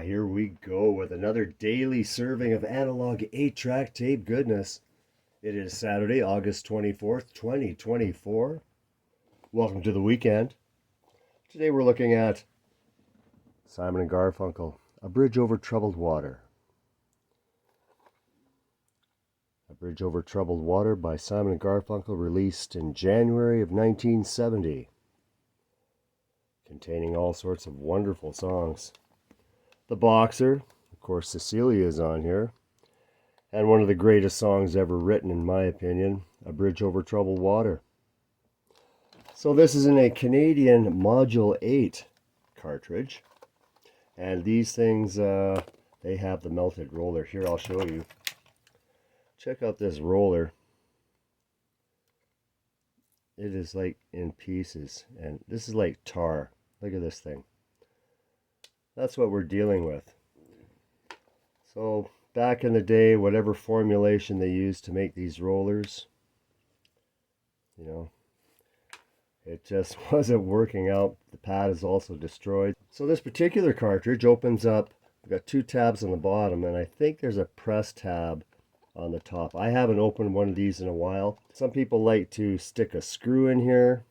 Here we go with another daily serving of analog 8-track tape goodness. It is Saturday, August 24th, 2024. Welcome to the weekend. Today we're looking at Simon and Garfunkel, A Bridge Over Troubled Water. A Bridge Over Troubled Water by Simon and Garfunkel, released in January of 1970. Containing all sorts of wonderful songs. The Boxer, of course, Cecilia is on here, and one of the greatest songs ever written, in my opinion, A Bridge Over Troubled Water. So this is in a Canadian Module 8 cartridge, and these things, they have the melted roller. Here, I'll show you. Check out this roller. It is like in pieces, and this is like tar. Look at this thing. That's what we're dealing with. So back in the day, whatever formulation they used to make these rollers, it just wasn't working out. The pad is also destroyed. So this particular cartridge opens up. We've got two tabs on the bottom, and I think there's a press tab on the top. I haven't opened one of these in a while. Some people like to stick a screw in here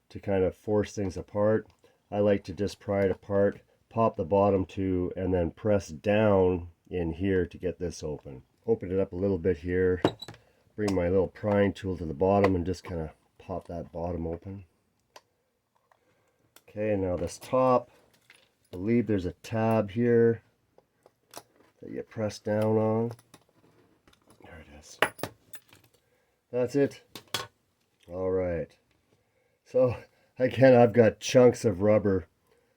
to kind of force things apart. I like to just pry it apart, pop the bottom two, and then press down in here to get this open. Open it up a little bit here, bring my little prying tool to the bottom and just kind of pop that bottom open. Okay, now this top, I believe there's a tab here that you press down on. There it is. That's it. All right. So again, I've got chunks of rubber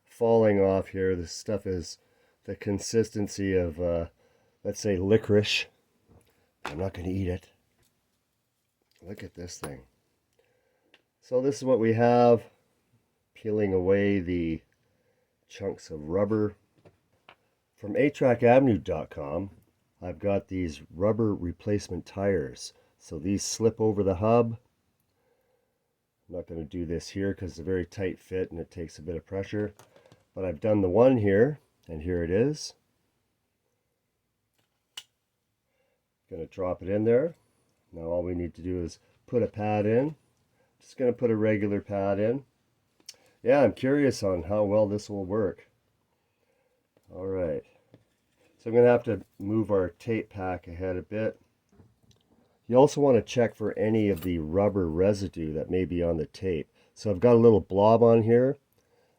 falling off here. This stuff is the consistency of, let's say, licorice. I'm not going to eat it. Look at this thing. So this is what we have, peeling away the chunks of rubber. From 8trackavenue.com, I've got these rubber replacement tires. So these slip over the hub. I'm not going to do this here because it's a very tight fit and it takes a bit of pressure. But I've done the one here, and here it is. Going to drop it in there. Now all we need to do is put a pad in. Just going to put a regular pad in. Yeah, I'm curious on how well this will work. All right. So I'm going to have to move our tape pack ahead a bit. You also want to check for any of the rubber residue that may be on the tape. So I've got a little blob on here.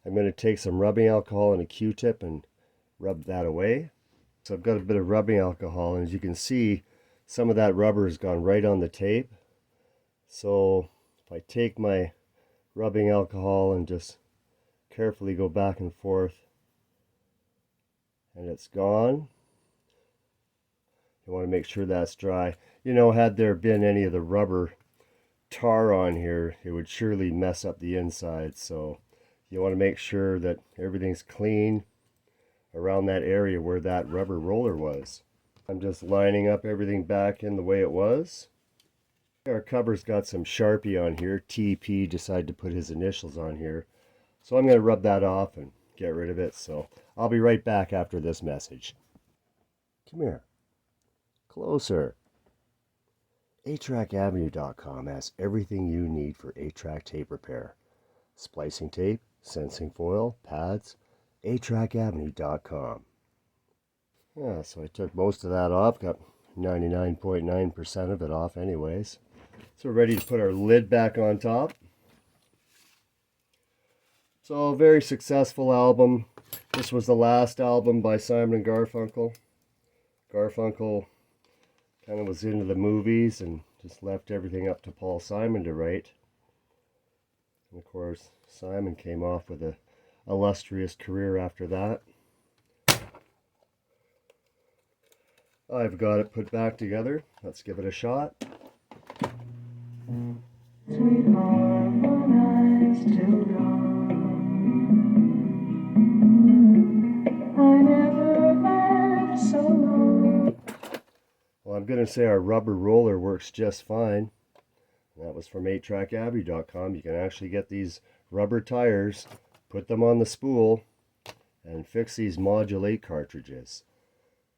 I'm going to take some rubbing alcohol and a Q-tip and rub that away. So I've got a bit of rubbing alcohol, and as you can see, some of that rubber has gone right on the tape. So if I take my rubbing alcohol and just carefully go back and forth, and it's gone. You want to make sure that's dry. Had there been any of the rubber tar on here, it would surely mess up the inside. So you want to make sure that everything's clean around that area where that rubber roller was. I'm just lining up everything back in the way it was. Our cover's got some Sharpie on here. TP decided to put his initials on here. So I'm going to rub that off and get rid of it. So I'll be right back after this message. Come here. Closer. 8trackavenue.com has everything you need for 8-track tape repair. Splicing tape, sensing foil, pads, 8trackavenue.com. Yeah, so I took most of that off, got 99.9% of it off anyways. So we're ready to put our lid back on top. So a very successful album. This was the last album by Simon and Garfunkel. Garfunkel kind of was into the movies and just left everything up to Paul Simon to write. And of course, Simon came off with an illustrious career after that. I've got it put back together. Let's give it a shot. Sweet harmonies till dawn. I never laughed so long. Well, I'm going to say our rubber roller works just fine. That was from 8trackavenue.com. You can actually get these rubber tires, put them on the spool, and fix these modulate cartridges.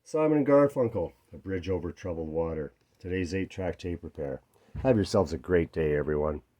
Simon and Garfunkel, A Bridge Over Troubled Water. Today's 8-track tape repair. Have yourselves a great day, everyone.